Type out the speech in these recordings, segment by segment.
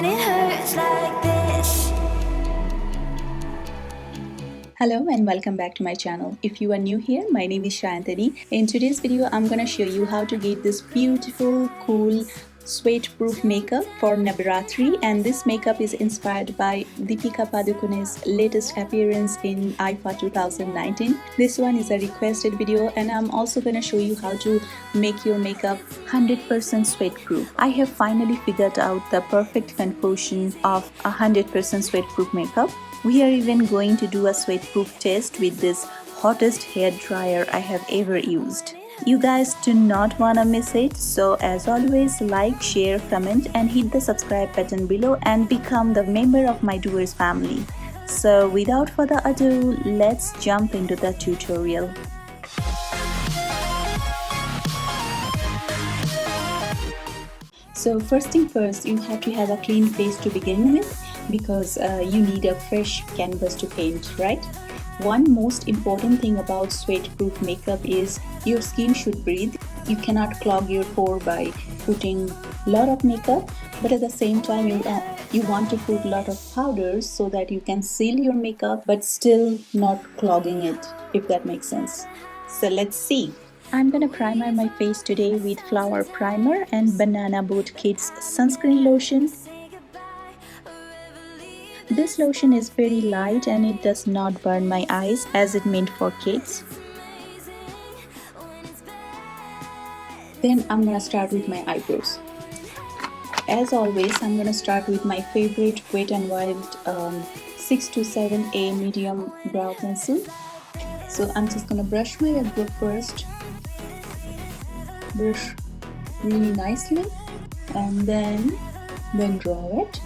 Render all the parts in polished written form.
when it hurts like this. Hello and welcome back to my channel. If you are new here, my name is Shantani. In today's video, I'm gonna show you how to get this beautiful, cool, sweat-proof makeup for Navratri, and this makeup is inspired by Deepika Padukone's latest appearance in IFA 2019. This one is a requested video, and I'm also gonna show you how to make your makeup 100% sweat-proof. I have finally figured out the perfect composition of 100% sweat-proof makeup. We are even going to do a sweat-proof test with this hottest hair dryer I have ever used. You guys do not wanna miss it, so as always, like, share, comment and hit the subscribe button below and become the member of my Doers family. So without further ado, let's jump into the tutorial. So first thing first, you have to have a clean face to begin with, because you need a fresh canvas to paint, right? One most important thing about sweat-proof makeup is your skin should breathe. You cannot clog your pore by putting a lot of makeup, but at the same time you want to put a lot of powders so that you can seal your makeup but still not clogging it, if that makes sense. So let's see. I'm gonna primer my face today with Flower Primer and Banana Boat Kids Sunscreen Lotion. This lotion is very light and it does not burn my eyes as it meant for kids. Then I'm gonna start with my eyebrows. As always, I'm gonna start with my favorite Wet n Wild 627A medium brow pencil. So I'm just gonna brush my eyebrow first. Brush really nicely and then draw it.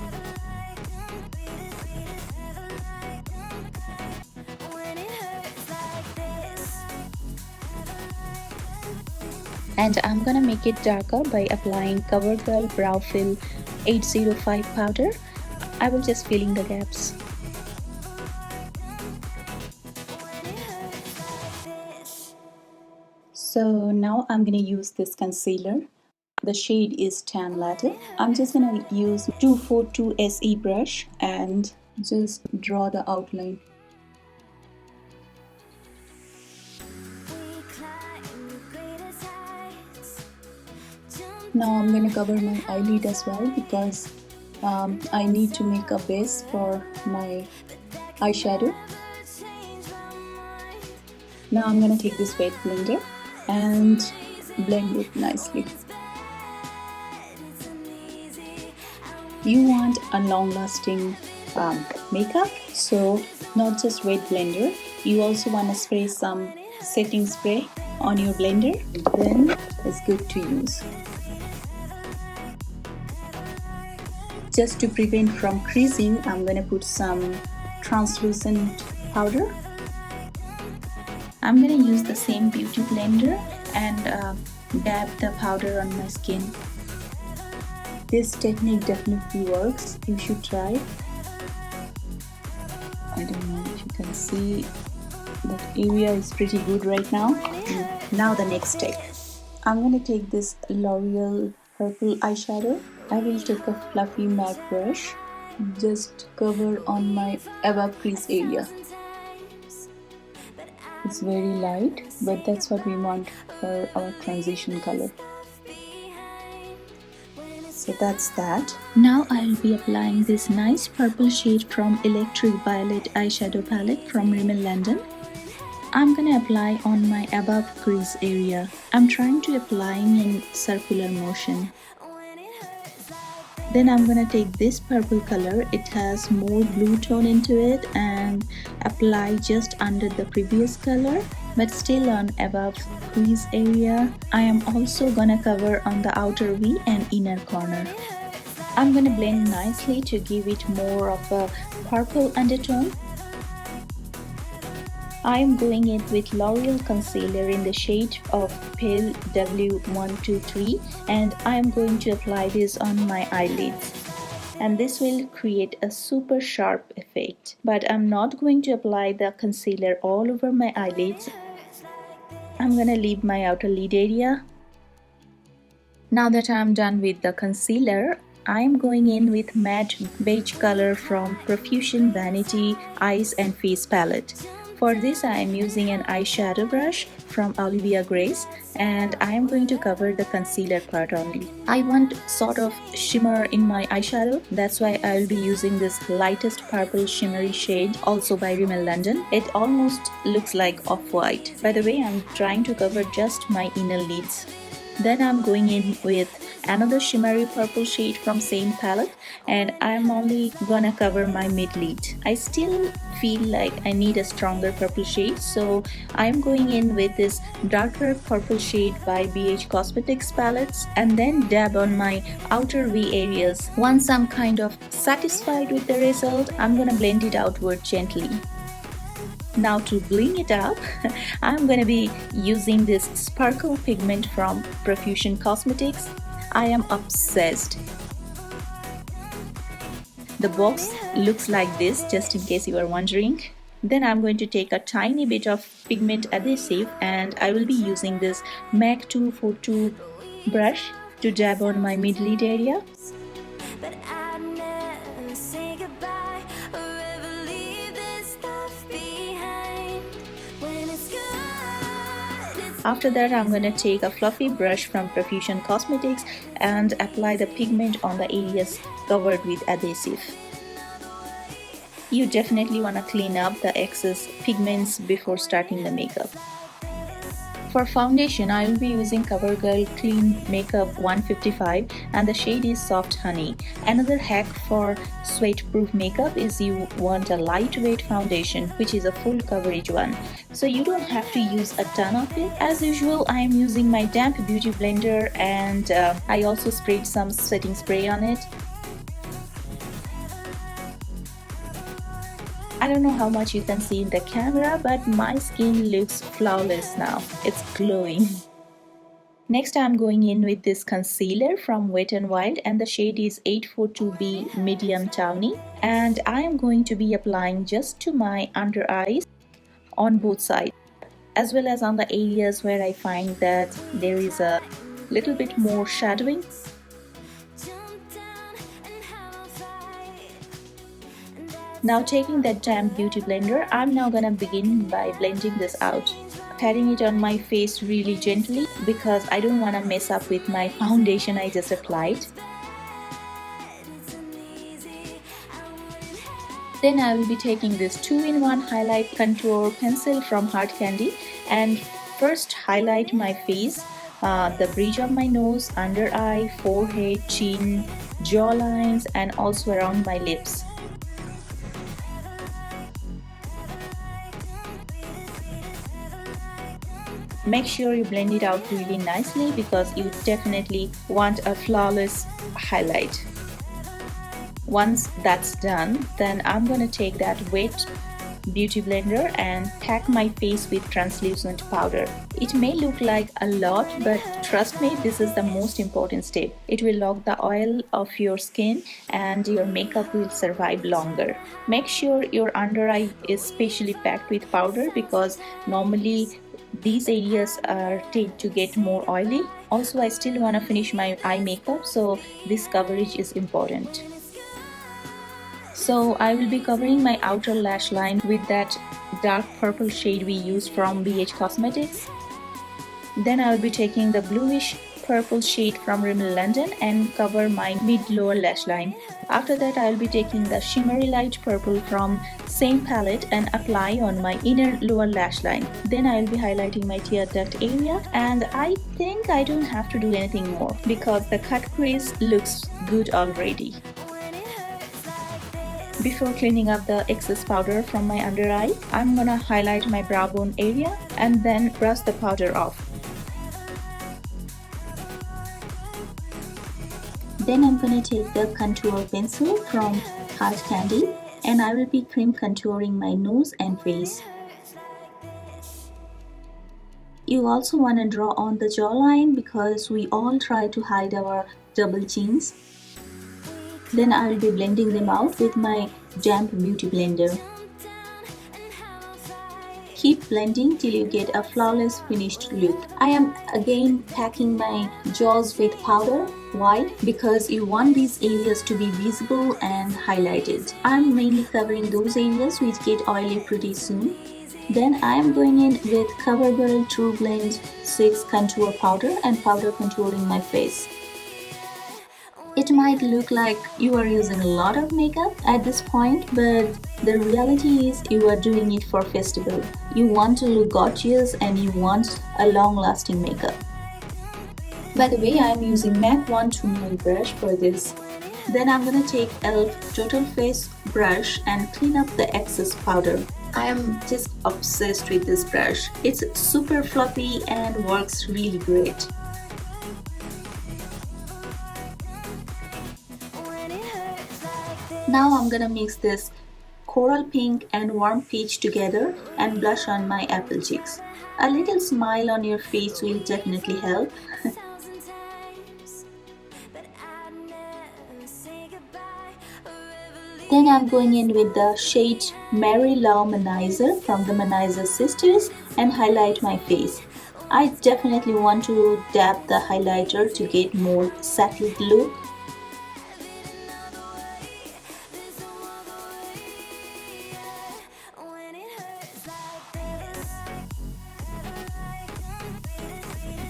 And I'm gonna make it darker by applying COVERGIRL Brow Fill 805 powder. I will just fill in the gaps. So now I'm gonna use this concealer. The shade is Tan Latte. I'm just gonna use 242 SE brush and just draw the outline. Now I'm going to cover my eyelid as well, because I need to make a base for my eyeshadow. Now I'm going to take this wet blender and blend it nicely. You want a long-lasting makeup, so not just wet blender. You also want to spray some setting spray on your blender, then it's good to use. Just to prevent from creasing, I'm going to put some translucent powder. I'm going to use the same beauty blender and dab the powder on my skin. This technique definitely works. You should try. I don't know if you can see, that area is pretty good right now. Now the next step. I'm going to take this Loreal purple eyeshadow. I will take a fluffy matte brush, just cover on my above crease area. It's very light, but that's what we want for our transition color. So that's that. Now I'll be applying this nice purple shade from Electric Violet eyeshadow palette from Rimmel London. I'm gonna apply on my above crease area. I'm trying to apply in circular motion. Then I'm gonna take this purple color, it has more blue tone into it, and apply just under the previous color, but still on above crease area. I am also gonna cover on the outer V and inner corner. I'm gonna blend nicely to give it more of a purple undertone. I am going in with L'Oreal concealer in the shade of Pale W123, and I am going to apply this on my eyelids. And this will create a super sharp effect. But I'm not going to apply the concealer all over my eyelids. I'm gonna leave my outer lid area. Now that I'm done with the concealer, I'm going in with matte beige color from Profusion Vanity Eyes and Face palette. For this I am using an eyeshadow brush from Olivia Grace, and I am going to cover the concealer part only. I want sort of shimmer in my eyeshadow, that's why I will be using this lightest purple shimmery shade, also by Rimmel London. It almost looks like off-white. By the way, I'm trying to cover just my inner lids. Then I'm going in with another shimmery purple shade from same palette, and I'm only gonna cover my mid lid. I still feel like I need a stronger purple shade, so I'm going in with this darker purple shade by bhCosmetics palettes and then dab on my outer V areas. Once I'm kind of satisfied with the result, I'm gonna blend it outward gently. Now to bling it up, I'm going to be using this sparkle pigment from Profusion Cosmetics. I am obsessed. The box looks like this, just in case you are wondering. Then I'm going to take a tiny bit of pigment adhesive, and I will be using this MAC 242 brush to dab on my mid-lid area. But I never say goodbye or ever leave this stuff behind. When it's good, it's After that, I'm going to take a fluffy brush from Profusion Cosmetics and apply the pigment on the areas covered with adhesive. You definitely want to clean up the excess pigments before starting the makeup. For foundation, I will be using COVERGIRL Clean Makeup 155 and the shade is Soft Honey. Another hack for sweat-proof makeup is you want a lightweight foundation, which is a full coverage one. So you don't have to use a ton of it. As usual, I am using my damp beauty blender, and I also sprayed some setting spray on it. I don't know how much you can see in the camera, but my skin looks flawless now. It's glowing. Next, I'm going in with this concealer from Wet n Wild, and the shade is 842B Medium Tawny. And I am going to be applying just to my under eyes on both sides, as well as on the areas where I find that there is a little bit more shadowing. Now taking that damp beauty blender, I'm now gonna begin by blending this out. Patting it on my face really gently because I don't wanna mess up with my foundation I just applied. Then I will be taking this 2-in-1 highlight contour pencil from Hard Candy and first highlight my face, the bridge of my nose, under eye, forehead, chin, jaw lines, and also around my lips. Make sure you blend it out really nicely because you definitely want a flawless highlight. Once that's done, then I'm going to take that wet beauty blender and pack my face with translucent powder. It may look like a lot, but trust me, this is the most important step. It will lock the oil of your skin and your makeup will survive longer. Make sure your under eye is specially packed with powder because normally these areas tend to get more oily. Also, I still want to finish my eye makeup, so this coverage is important. So I will be covering my outer lash line with that dark purple shade we used from bhCosmetics. Then I will be taking the bluish purple shade from Rimmel London and cover my mid-lower lash line. After that, I will be taking the shimmery light purple from same palette and apply on my inner lower lash line. Then I will be highlighting my tear duct area, and I think I don't have to do anything more because the cut crease looks good already. Before cleaning up the excess powder from my under eye, I'm gonna highlight my brow bone area and then brush the powder off. Then I'm gonna take the contour pencil from Hard Candy and I will be cream contouring my nose and face. You also want to draw on the jawline because we all try to hide our double chins. Then I will be blending them out with my damp beauty blender. keep blending till you get a flawless finished look. I am again packing my jaws with powder. Why? Because you want these areas to be visible and highlighted. I'm mainly covering those areas which get oily pretty soon. Then I am going in with COVERGIRL TRUblend 6 contour powder and powder contouring my face. It might look like you are using a lot of makeup at this point, but the reality is you are doing it for festival. You want to look gorgeous and you want a long-lasting makeup. By the way, I am using MAC 120 brush for this. Then I'm gonna take e.l.f. Total Face brush and clean up the excess powder. I am just obsessed with this brush. It's super fluffy and works really great. Now I'm gonna mix this coral pink and warm peach together and blush on my apple cheeks. A little smile on your face will definitely help. Then I'm going in with the shade Mary Love Manizer from the Manizer sisters and highlight my face. I definitely want to dab the highlighter to get more settled look.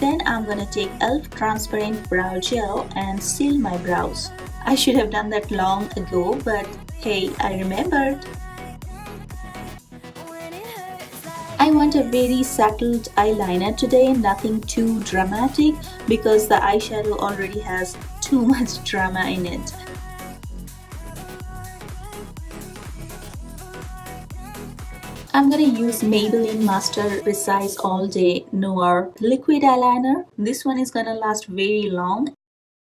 Then I'm gonna take e.l.f. transparent brow gel and seal my brows. I should have done that long ago, but hey, I remembered. I want a very settled eyeliner today, nothing too dramatic because the eyeshadow already has too much drama in it. I'm gonna use Maybelline Master Precise All Day Noir liquid eyeliner. This one is gonna last very long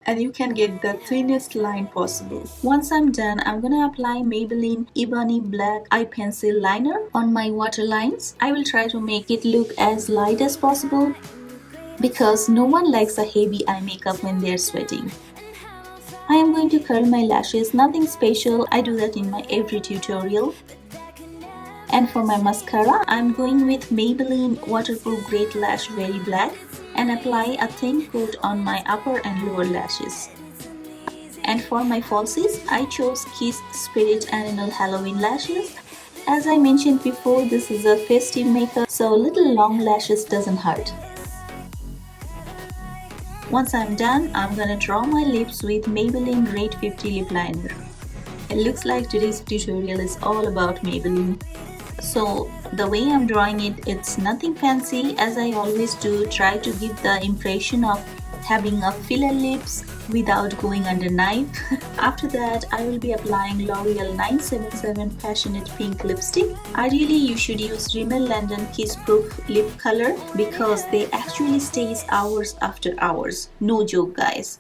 and you can get the thinnest line possible. Once I'm done, I'm gonna apply Maybelline Ebony Black Eye Pencil Liner on my waterlines. I will try to make it look as light as possible because no one likes a heavy eye makeup when they're sweating. I am going to curl my lashes, nothing special, I do that in my every tutorial. And for my mascara, I'm going with Maybelline Waterproof Great Lash Very Black and apply a thin coat on my upper and lower lashes. And for my falsies, I chose Kiss Spirit Animal Halloween lashes. As I mentioned before, this is a festive makeup, so little long lashes doesn't hurt. Once I'm done, I'm gonna draw my lips with Maybelline Great 50 Lip Liner. It looks like today's tutorial is all about Maybelline. So the way I'm drawing it, it's nothing fancy. As I always do, try to give the impression of having a filler lips without going under knife. After that, I will be applying L'Oreal 977 Passionate Pink lipstick. Ideally, you should use Rimmel London Kiss Proof Lip Color because they actually stays hours after hours. No joke, guys.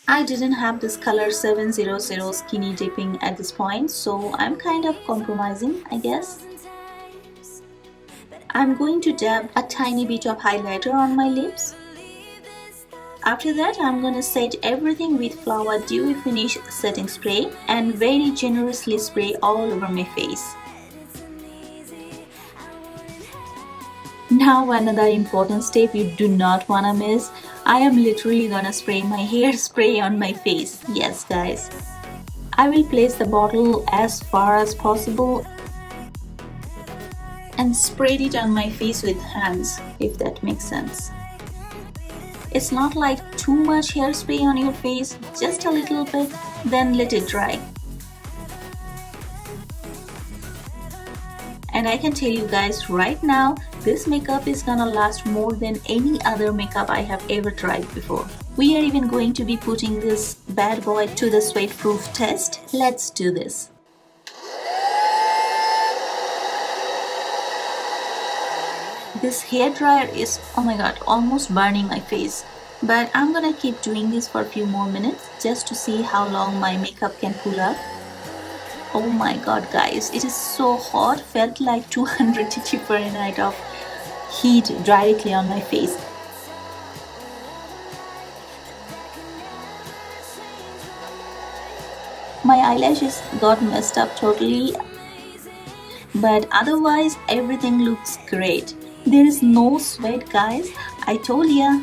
I didn't have this color 700 Skinny Dipping at this point, so I'm kind of compromising, I guess. I'm going to dab a tiny bit of highlighter on my lips. After that, I'm gonna set everything with Flower Dewy Finish setting spray and very generously spray all over my face. Now another important step you do not wanna miss. I am literally gonna spray my hairspray on my face. Yes, guys. I will place the bottle as far as possible and spread it on my face with hands, if that makes sense. It's not like too much hairspray on your face, just a little bit, then let it dry. And I can tell you guys right now, this makeup is gonna last more than any other makeup I have ever tried before. We are even going to be putting this bad boy to the sweat proof test. Let's do this. This hairdryer is, oh my god, almost burning my face. But I'm gonna keep doing this for a few more minutes just to see how long my makeup can pull up. Oh my god, guys, it is so hot. Felt like 200 degree Fahrenheit of heat directly on my face. My eyelashes got messed up totally. but otherwise everything looks great. There is no sweat, guys. I told ya.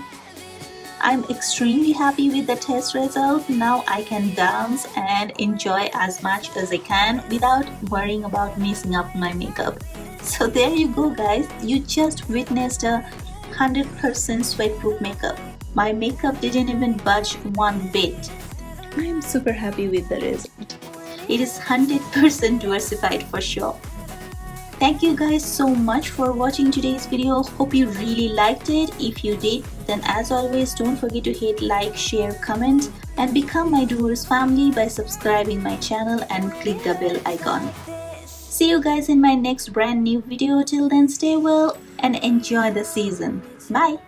I'm extremely happy with the test result. Now I can dance and enjoy as much as I can without worrying about messing up my makeup. So there you go, guys. You just witnessed a 100% sweat-proof makeup. My makeup didn't even budge one bit. I'm super happy with the result. It is 100% diversified for sure. Thank you guys so much for watching today's video. Hope you really liked it. If you did, then as always, don't forget to hit like, share, comment, and become my Doers family by subscribing my channel and click the bell icon. See you guys in my next brand new video. Till then, stay well and enjoy the season. Bye.